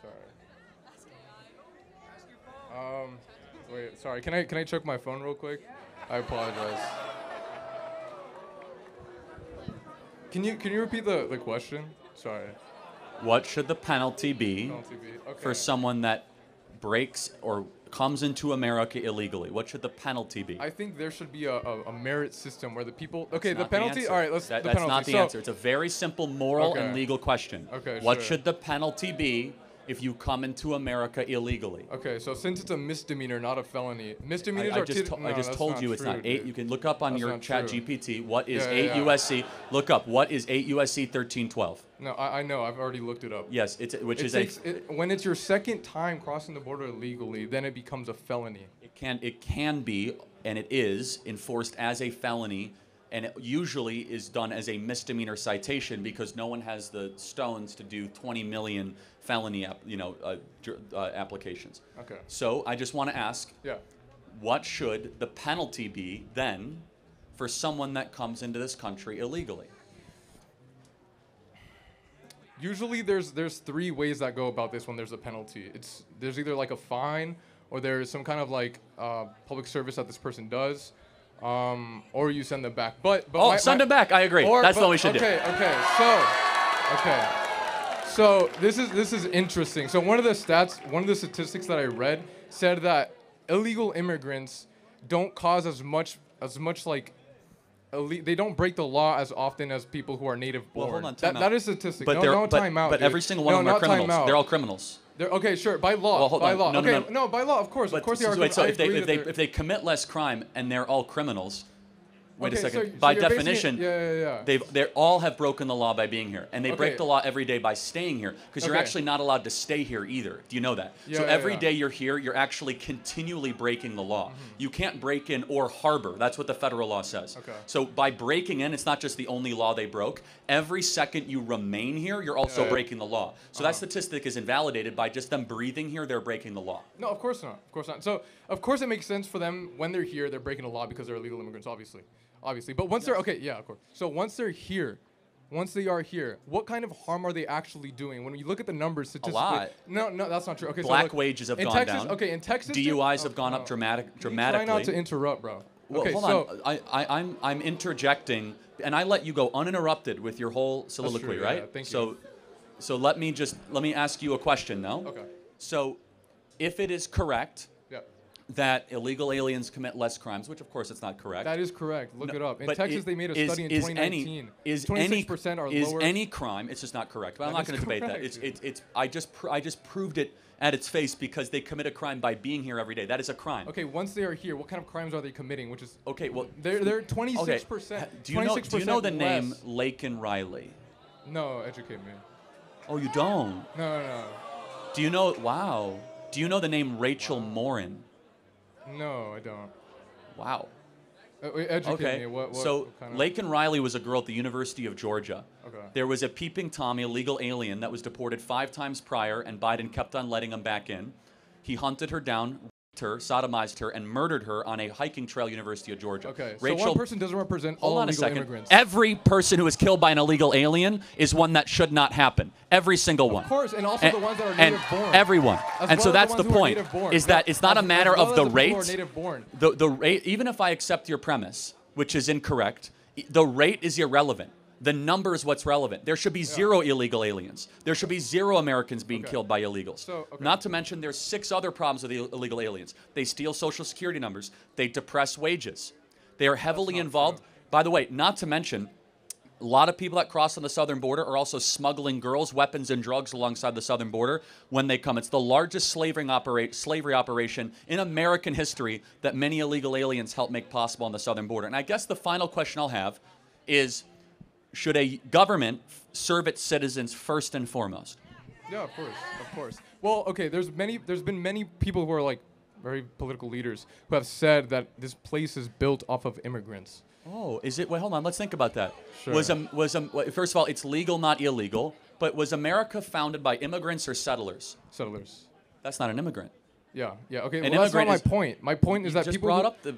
sorry. Wait, sorry. Can I check my phone real quick? I apologize. Can you repeat the question? Sorry. What should the penalty be for someone that breaks or comes into America illegally? What should the penalty be? I think there should be a merit system where the people... Okay, the penalty... All right, that's not the answer. It's a very simple moral and legal question. Okay, what should the penalty be if you come into America illegally? Okay, so since it's a misdemeanor, not a felony, misdemeanors I just told you it's not 8. You can look up on your chat GPT what is 8 USC. Look up what is 8 USC 1312. No, I know. I've already looked it up. Yes, when it's your second time crossing the border illegally, then it becomes a felony. It can be, and it is enforced as a felony, and it usually is done as a misdemeanor citation because no one has the stones to do 20 million felony applications. Okay. So I just want to ask, what should the penalty be then for someone that comes into this country illegally? Usually there's 3 ways that go about this when there's a penalty. There's either like a fine, or there's some kind of public service that this person does, or you send them back. Send them back. I agree. That's what we should do. Okay. So this is interesting. So one of the statistics that I read said that illegal immigrants don't cause as much they don't break the law as often as people who are native born. Well, hold on, that is statistic. But time out. But every single one of them are criminals. They're all criminals. Okay, sure. By law. Well, hold by on. law. No. By law, of course. Of course they are. Wait, so if they commit less crime and they're all criminals, wait a second. So by definition, they all have broken the law by being here, and they break the law every day by staying here because you're actually not allowed to stay here either. Do you know that? So every day you're here, you're actually continually breaking the law. You can't break in or harbor. That's what the federal law says. Okay. So by breaking in, it's not just the only law they broke. Every second you remain here, you're also breaking the law. So that statistic is invalidated by just them breathing here. They're breaking the law. No, of course not. Of course not. So of course it makes sense for them when they're here. They're breaking the law because they're illegal immigrants, obviously. But once they're of course. So once they're here, once they are here, what kind of harm are they actually doing? When you look at the numbers statistically, a lot. No, that's not true. Okay, Black wages have gone down. Okay, in Texas, DUIs have gone up dramatically. Try not to interrupt, bro. Well, okay, hold on. I'm interjecting, and I let you go uninterrupted with your whole soliloquy, true, right? Thank you. So, So let me ask you a question, though. Okay. So, if it is correct Yeah. that illegal aliens commit less crimes, which of course it's not correct. That is correct. Look it up. In but Texas, they made a study in 2019. 26% are is lower. any crime? It's just not correct. But I'm not That going to is debate that. correct. It's I just proved it at its face because they commit a crime by being here every day. That is a crime. Okay, once they are here, what kind of crimes are they committing? Which is Okay, well, they're 26%. okay. Do you know the name less. Laken Riley? No, educate me. Oh, you don't. No. Do you know? Wow. Do you know the name Rachel Morin? No, I don't. Wow. Educate Okay. me. What So kind of... Laken Riley was a girl at the University of Georgia. Okay. There was a peeping Tommy, illegal alien, that was deported 5 times prior, and Biden kept on letting him back in. He hunted her down, raped her, sodomized her, and murdered her on a hiking trail, University of Georgia. Okay. Rachel, so one person doesn't represent all hold on a illegal second. immigrants. Every person who is killed by an illegal alien is one that should not happen. Every single one. Of course, and also the ones that are and native born. Everyone. As And so well as that's the the ones who are point. native born. Is that it's not a matter of the people rate. who are native born. The rate, even if I accept your premise, which is incorrect, the rate is irrelevant. The number is what's relevant. There should be 0 illegal aliens. There should be 0 Americans being killed by illegals. So, okay. Not to mention there's 6 other problems with the illegal aliens. They steal Social Security numbers. They depress wages. They are heavily involved. By the way, not to mention, a lot of people that cross on the southern border are also smuggling girls, weapons, and drugs alongside the southern border when they come. It's the largest slavery operation in American history that many illegal aliens help make possible on the southern border. And I guess the final question I'll have is, should a government serve its citizens first and foremost? Yeah, of course. Well, okay, there's been many people who are like very political leaders who have said that this place is built off of immigrants. Oh, is it? Wait, hold on. Let's think about that. Sure. First of all, it's legal, not illegal. But was America founded by immigrants or settlers? Settlers. That's not an immigrant. Yeah. Okay. An Well, that's not immigrant my is- point. My point is You that just people brought who- up the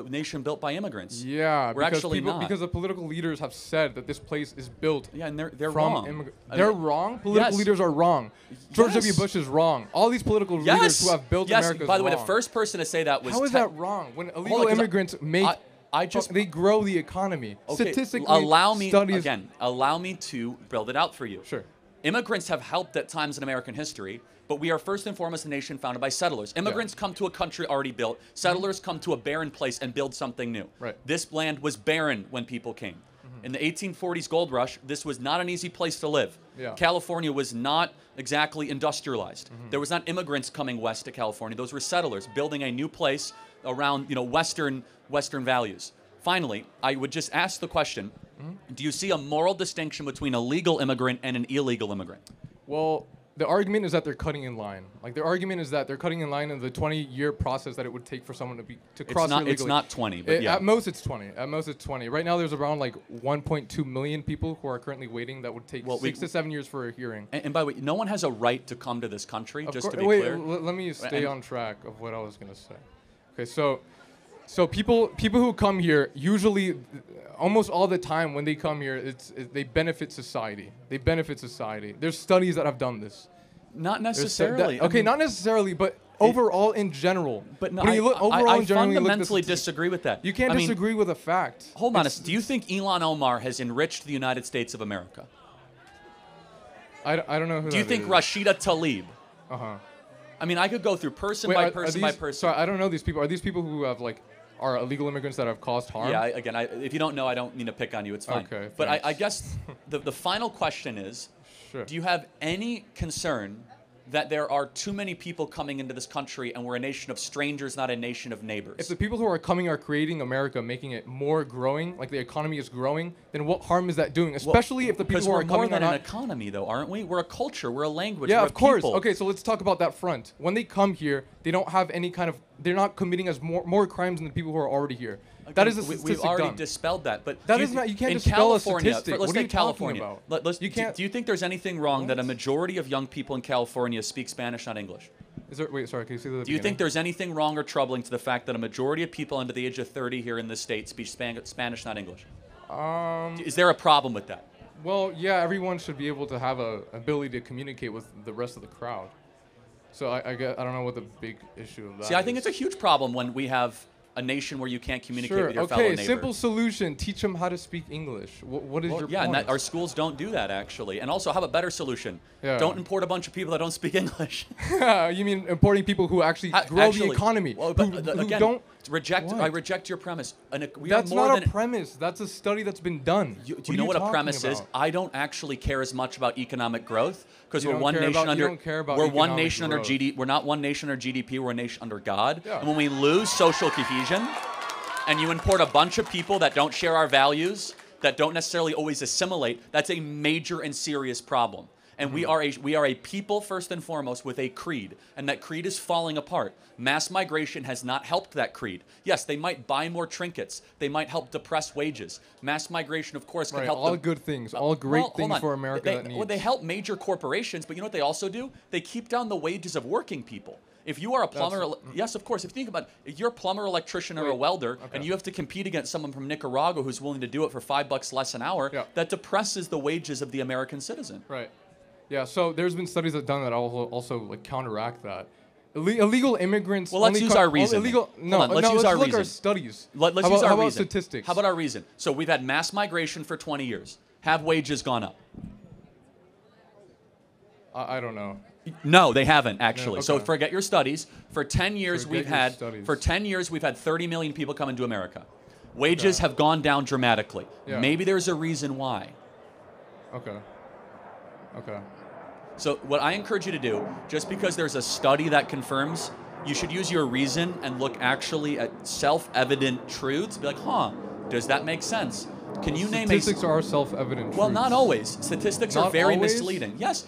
nation built by immigrants. Yeah, We're actually not. because the political leaders have said that this place is built. Yeah, and they're from wrong. They're wrong. Political yes. leaders are wrong. George Yes. W. Bush is wrong. All these political Yes. leaders who have built yes. America. By the way, the wrong. first person to say that was. How is that wrong? When illegal 'cause immigrants make, they grow the economy. Okay, Statistically, allow me studies. allow me to build it out for you. Sure. Immigrants have helped at times in American history, but we are first and foremost a nation founded by settlers. Immigrants come to a country already built. Settlers come to a barren place and build something new. Right. This land was barren when people came. In the 1840s gold rush, this was not an easy place to live. Yeah. California was not exactly industrialized. There was not immigrants coming west to California. Those were settlers building a new place around, Western values. Finally, I would just ask the question, do you see a moral distinction between a legal immigrant and an illegal immigrant? Well, the argument is that they're cutting in line. Like the argument is that they're cutting in line in the 20-year process that it would take for someone to cross illegally. It's not 20, but yeah. At most it's 20. At most it's 20. Right now there's around like 1.2 million people who are currently waiting that would take 6 to 7 years for a hearing. And by the way, no one has a right to come to this country, Of just to course- be wait, clear. let me stay on track of what I was going to say. Okay, so people who come here usually, almost all the time when they come here, they benefit society. They benefit society. There's studies that have done this. Not necessarily. Not necessarily, but overall in general. But no, when you look overall I in general, you look at the fundamentally statistics. disagree with that. You can't disagree with a fact. Hold on. Do you think Elon Omar has enriched the United States of America? I don't know who Do you that think is. Rashida Tlaib? Uh-huh. I mean, I could go through person Wait, by are person these, by person. Sorry, I don't know these people. Are these people who have are illegal immigrants that have caused harm? Yeah, if you don't know, I don't mean to pick on you. It's fine. Okay, But I thanks. guess the final question is, Sure. do you have any concern that there are too many people coming into this country and we're a nation of strangers, not a nation of neighbors? If the people who are coming are creating America, making it more growing, like the economy is growing, then what harm is that doing? Especially if the people because who are we're more coming than are an not. economy, though, aren't we? We're a culture. We're a language. Yeah, we're of course. people. Okay, so let's talk about that front. When they come here, they don't have any kind of. They're not committing as more crimes than the people who are already here. That is a statistic We've already done. dispelled that, but That do is not. You can't in dispel a California, statistic. Let's What are take you talking California. about? You can't. Do you think there's anything wrong that a majority of young people in California speak Spanish, not English? Wait, sorry. Can you see the? Do you think there's anything wrong or troubling to the fact that a majority of people under the age of 30 here in this state speak Spanish, not English? Is there a problem with that? Well, yeah. Everyone should be able to have a ability to communicate with the rest of the crowd. So I don't know what the big issue of that. See, I think is. it's a huge problem when we have a nation where you can't communicate Sure. with your fellow Okay. neighbor. Simple solution: teach them how to speak English. What is your Yeah, point? and our schools don't do that actually. And also, how about better solution? Yeah. Don't import a bunch of people that don't speak English. You mean importing people who actually grow the economy? Well, but, who again, don't reject. What? I reject your premise. That's not a premise. That's a study that's been done. Do you know what a premise is? I don't actually care as much about economic growth because we're one nation under. We're one nation under GDP. We're not one nation under GDP. We're a nation under God. Yeah. And when we lose social cohesion, and you import a bunch of people that don't share our values, that don't necessarily always assimilate, that's a major and serious problem. And we are a people first and foremost with a creed, and that creed is falling apart. Mass migration has not helped that creed. Yes, they might buy more trinkets. They might help depress wages. Mass migration, of course, can help. All good things, all great things for America that needs. Well, they help major corporations, but you know what they also do? They keep down the wages of working people. If you are a plumber, yes, of course. If you think about it, if you're a plumber, electrician, or a welder, and you have to compete against someone from Nicaragua who's willing to do it for $5 less an hour, that depresses the wages of the American citizen. Right. Yeah. So there's been studies that have done that also like counteract that. Illegal immigrants. Well, let's use our reason. Let's use our reason. Our studies. Let's use our reason. How about statistics? How about our reason? So we've had mass migration for 20 years. Have wages gone up? I don't know. No, they haven't actually. Yeah, okay. So forget your studies. For 10 years we've had 30 million people come into America. Wages have gone down dramatically. Yeah. Maybe there's a reason why. Okay. Okay. So what I encourage you to do, just because there's a study that confirms, you should use your reason and look actually at self-evident truths. Be like, huh, does that make sense? Can you name statistics are self-evident? Well, truths. not always. Statistics are very always? misleading. Yes,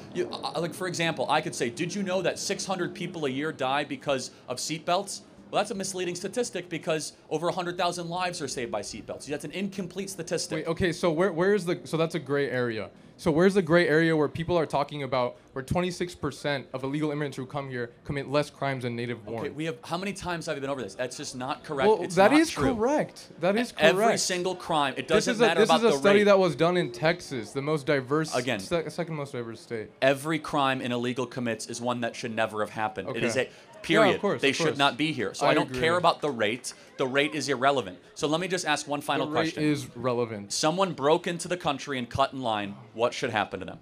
like for example, I could say, did you know that 600 people a year die because of seatbelts? Well, that's a misleading statistic because over 100,000 lives are saved by seatbelts. That's an incomplete statistic. Wait, okay, so where's the so that's a gray area. So where's the gray area where people are talking about where 26% of illegal immigrants who come here commit less crimes than native born? Okay, we have how many times have we been over this? That's just not correct. Well, it's that not is true. correct. That is correct. Every single crime. It doesn't matter this about the rate. This is a study that was done in Texas, the most diverse, second most diverse state. Every crime an illegal commits is one that should never have happened. Okay. It is a period. Yeah, of course, they should not be here. So I don't care about the rate. The rate is irrelevant. So let me just ask one final question. The rate is relevant. Someone broke into the country and cut in line. What should happen to them?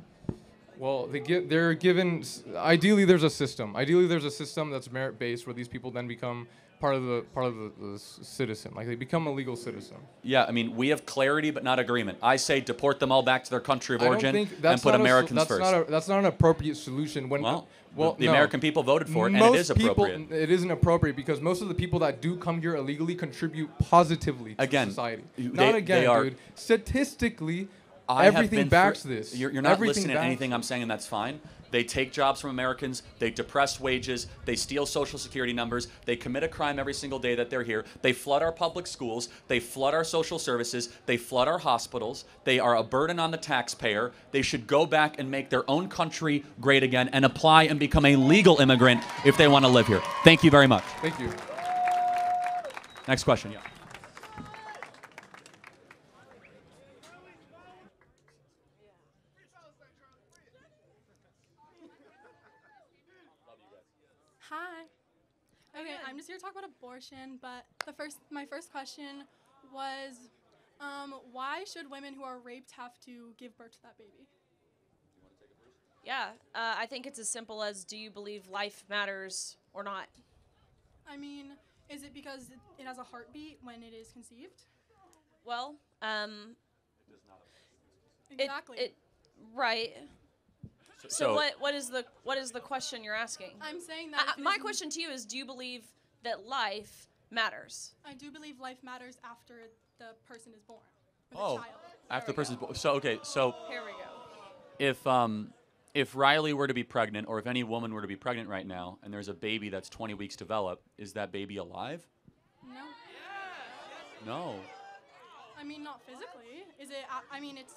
Well, they're given. Ideally, there's a system. Ideally, there's a system that's merit-based where these people then become part of the citizen. Like they become a legal citizen. Yeah, I mean, we have clarity but not agreement. I say deport them all back to their country of origin and put Americans first. That's not an appropriate solution. The American people voted for it, and it is appropriate. It isn't appropriate because most of the people that do come here illegally contribute positively to society. Dude. Statistically, everything backs this. You're not listening to anything I'm saying, and that's fine. They take jobs from Americans. They depress wages. They steal Social Security numbers. They commit a crime every single day that they're here. They flood our public schools. They flood our social services. They flood our hospitals. They are a burden on the taxpayer. They should go back and make their own country great again and apply and become a legal immigrant if they want to live here. Thank you very much. Thank you. Next question. Yeah. Hi. Okay, I'm just here to talk about abortion, but my first question was, why should women who are raped have to give birth to that baby? Yeah, I think it's as simple as, do you believe life matters or not? I mean, is it because it has a heartbeat when it is conceived? Well, exactly. Right. So what is the question you're asking? I'm saying that my question to you is, do you believe that life matters? I do believe life matters after the person is born. Or the child. After the person's born. So here we go. If Riley were to be pregnant, or if any woman were to be pregnant right now, and there's a baby that's 20 weeks to develop, is that baby alive? No. No. I mean, not physically. Is it? I mean, it's.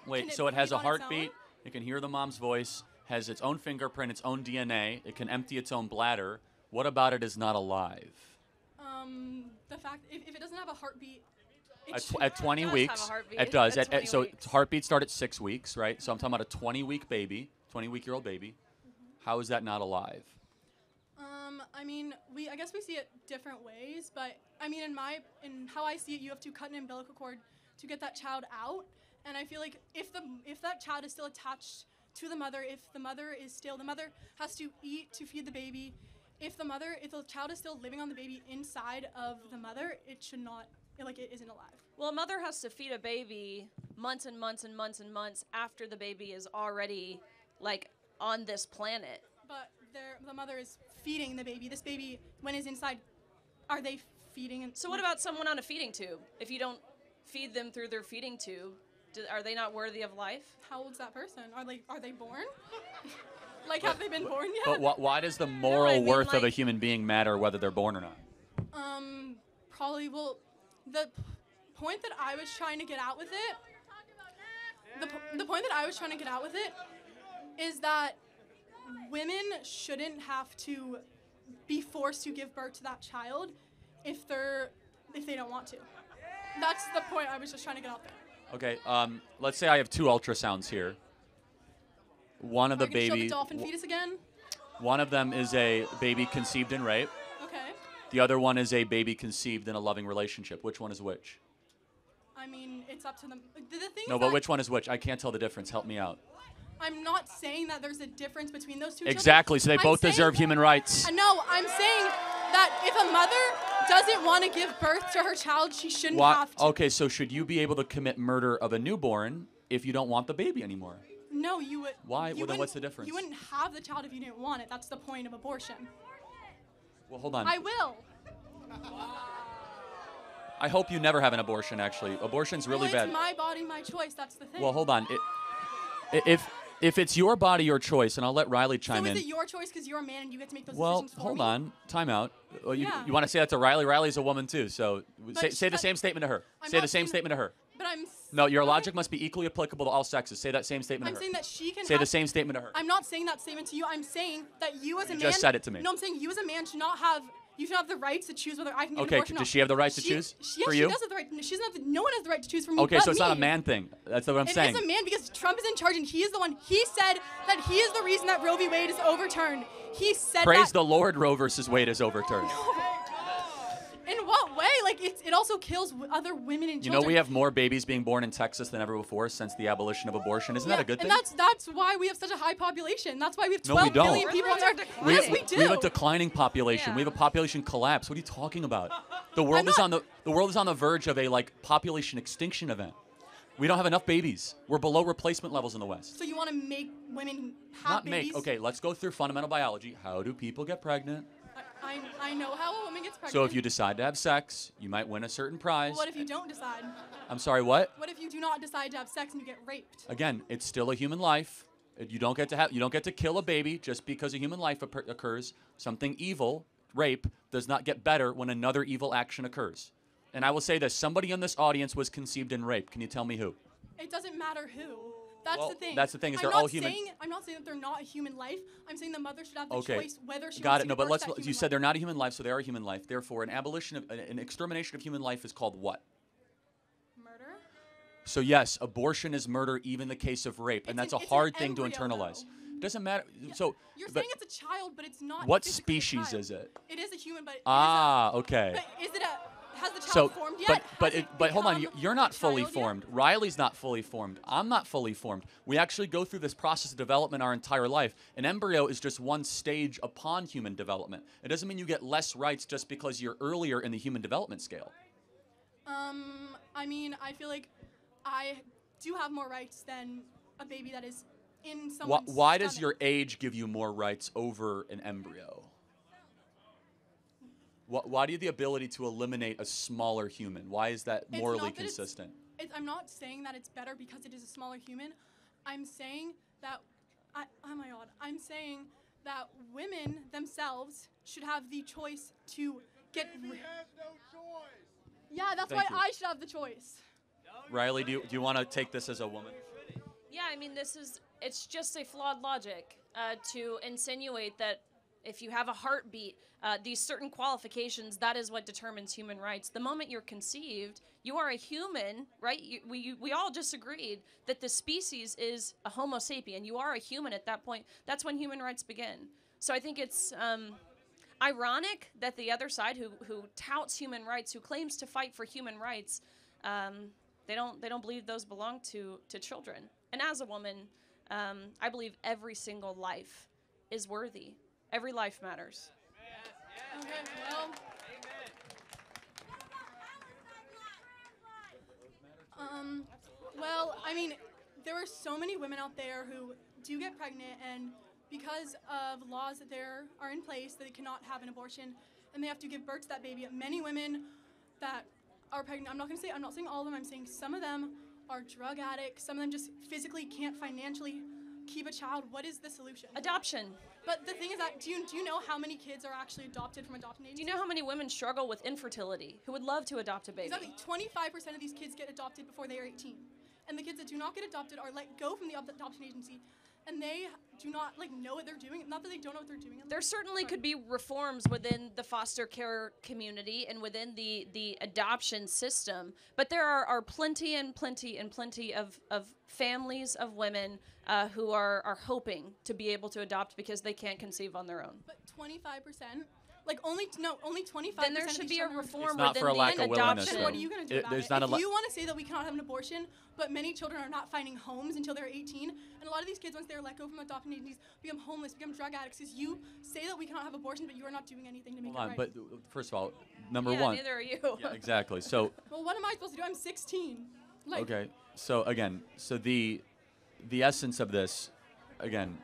Wait, so it has a heartbeat. It can hear the mom's voice, has its own fingerprint, its own DNA. It can empty its own bladder. What about it is not alive? The fact if it doesn't have a heartbeat. At 20 weeks, it does. So its heartbeat starts at 6 weeks, right? So I'm talking about a 20-week baby, 20-week-year-old baby. How is that not alive? I mean, I guess we see it different ways, but I mean, in how I see it, you have to cut an umbilical cord to get that child out. And I feel like if that child is still attached to the mother, if the mother has to eat to feed the baby, if the child is still living on the baby inside of the mother, it isn't alive. Well, a mother has to feed a baby months and months and months and months after the baby is already like on this planet. But the mother is feeding the baby. This baby, when it's inside, are they feeding? So what about someone on a feeding tube? If you don't feed them through their feeding tube, are they not worthy of life? How old's that person? Are they born? Like, have they been born yet? But why does the moral worth of a human being matter whether they're born or not? Probably, well, the point that I was trying to get out with it, the point that I was trying to get out with it is that women shouldn't have to be forced to give birth to that child if they don't want to. That's the point I was just trying to get out there. Okay, let's say I have 2 ultrasounds here. One of the babies. Show the dolphin fetus again? One of them is a baby conceived in rape. Okay. The other one is a baby conceived in a loving relationship. Which one is which? I mean, it's up to them. The thing No, is but that which one is which? I can't tell the difference. Help me out. I'm not saying that there's a difference between those two Exactly, so they children. both deserve human rights. No, I'm saying that if a mother doesn't want to give birth to her child, she shouldn't have to. Okay, so should you be able to commit murder of a newborn if you don't want the baby anymore? No, you would. Why? Well, then what's the difference? You wouldn't have the child if you didn't want it. That's the point of abortion. Well, hold on. I will. I hope you never have an abortion, actually. Abortion's really bad. It's my body, my choice. That's the thing. Well, hold on. If it's your body, your choice, and I'll let Riley chime in. So is it your choice because you're a man and you get to make those decisions for me? Well, hold on. Time out. You Yeah. want to say that to Riley? Riley's a woman, too, so say the same statement to her. I'm Say not the same saying- statement to her. But I'm. No, your logic must be equally applicable to all sexes. Say that same statement I'm to her. saying that she can. Say the same statement to her. I'm not saying that statement to you. I'm saying that you as a man. just said it to me. No, I'm saying you as a man should not have. You should have the rights to choose whether I can get an Okay, abortion or not. does she have the right to choose Yes, for she you? does have the right. She doesn't have the, no one has the right to choose for me. Okay, but so it's not a me. man thing. That's what I'm saying. It is a man because Trump is in charge and he is the one. He said that he is the reason that Roe v. Wade is overturned. He said Praise that. the Lord, Roe versus Wade is overturned. In what way? Like it also kills other women and You children. know we have more babies being born in Texas than ever before since the abolition of abortion. Isn't that a good thing? And that's why we have such a high population. That's why we have No, we 12 don't. million people on our. We Yes, we do. have a declining population. We have a population collapse. What are you talking about? The world is on the verge of a population extinction event. We don't have enough babies. We're below replacement levels in the West. So you want to make women have Not babies? make. Okay, let's go through fundamental biology. How do people get pregnant? I know how a woman gets pregnant. So if you decide to have sex, you might win a certain prize. Well, what if you don't decide? I'm sorry, what? What if you do not decide to have sex and you get raped? Again, it's still a human life. You don't get to kill a baby just because a human life occurs. Something evil, rape, does not get better when another evil action occurs. And I will say this: somebody in this audience was conceived in rape. Can you tell me who? It doesn't matter who. That's Well, the thing. that's the thing, is I'm they're not all human. I'm not saying that they're not a human life. I'm saying the mother should have the Okay. choice whether she Got wants it. to No, give but birth let's. to that You human said life. they're not a human life, so they are a human life. Therefore, an extermination of human life is called what? Murder. So yes, abortion is murder, even in the case of rape, and that's a it's an hard thing to embryo, internalize. It doesn't matter. So, You're but saying it's a child, but it's not. what physically a species child. is it? It is a human, but. Okay. But is it a? Has the child So, formed yet? but hold on, you're not fully child yet? formed. Riley's not fully formed. I'm not fully formed. We actually go through this process of development our entire life. An embryo is just one stage upon human development. It doesn't mean you get less rights just because you're earlier in the human development scale. I mean, I feel like I do have more rights than a baby that is in someone's Why does stomach. your age give you more rights over an embryo? Why do you have the ability to eliminate a smaller human? Why is that It's morally not that it's- consistent? I'm not saying that it's better because it is a smaller human. I'm saying that, oh my God, I'm saying that women themselves should have the choice to get. Baby has no choice. Yeah, that's Thank why you. I should have the choice. Riley, do you want to take this as a woman? Yeah, I mean, it's just a flawed logic to insinuate that if you have a heartbeat, these certain qualifications, that is what determines human rights. The moment you're conceived, you are a human, right? We all just agreed that the species is a Homo sapien. You are a human at that point. That's when human rights begin. So I think it's, ironic that the other side, who touts human rights, who claims to fight for human rights, they don't believe those belong to children. And as a woman, I believe every single life is worthy. Every life matters. Okay, well, I mean, there are so many women out there who do get pregnant, and because of laws that there are in place that they cannot have an abortion, and they have to give birth to that baby. Many women that are pregnant, I'm not saying all of them, I'm saying some of them are drug addicts, some of them just physically can't financially keep a child. What is the solution? Adoption. But the thing is that, do you know how many kids are actually adopted from adoption agencies? Do you know how many women struggle with infertility who would love to adopt a baby? Exactly. 25% of these kids get adopted before they are 18. And the kids that do not get adopted are let go from the adoption agency, and they do not know what they're doing. Not that they don't know what they're doing. There certainly could be reforms within the foster care community and within the adoption system, but there are plenty and plenty and plenty of families of women who are hoping to be able to adopt because they can't conceive on their own. But 25%? Only 25%. Then there should be a reform It's not within for a lack the of willingness, adoption. though. What are you going to do about There's it? not If you want to say that we cannot have an abortion, but many children are not finding homes until they're 18, and a lot of these kids, once they're let go from adoption agencies, become homeless, become drug addicts, because you say that we cannot have abortion, but you are not doing anything to make Hold it on, right. but first of all, number Yeah, one. neither are you. Yeah, exactly. So. Well, what am I supposed to do? I'm 16. Okay. So again, the essence of this, again,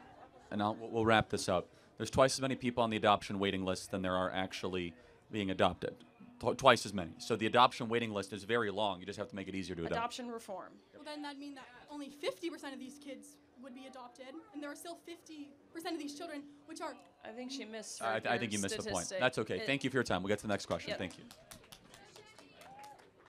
and we'll wrap this up. There's twice as many people on the adoption waiting list than there are actually being adopted. Twice as many. So the adoption waiting list is very long. You just have to make it easier to adopt. Adoption reform. Well, then that'd mean that only 50% of these kids would be adopted, and there are still 50% of these children which are. I think she missed. I think you missed the point. That's okay. Thank you for your time. We'll get to the next question. Yep. Thank you.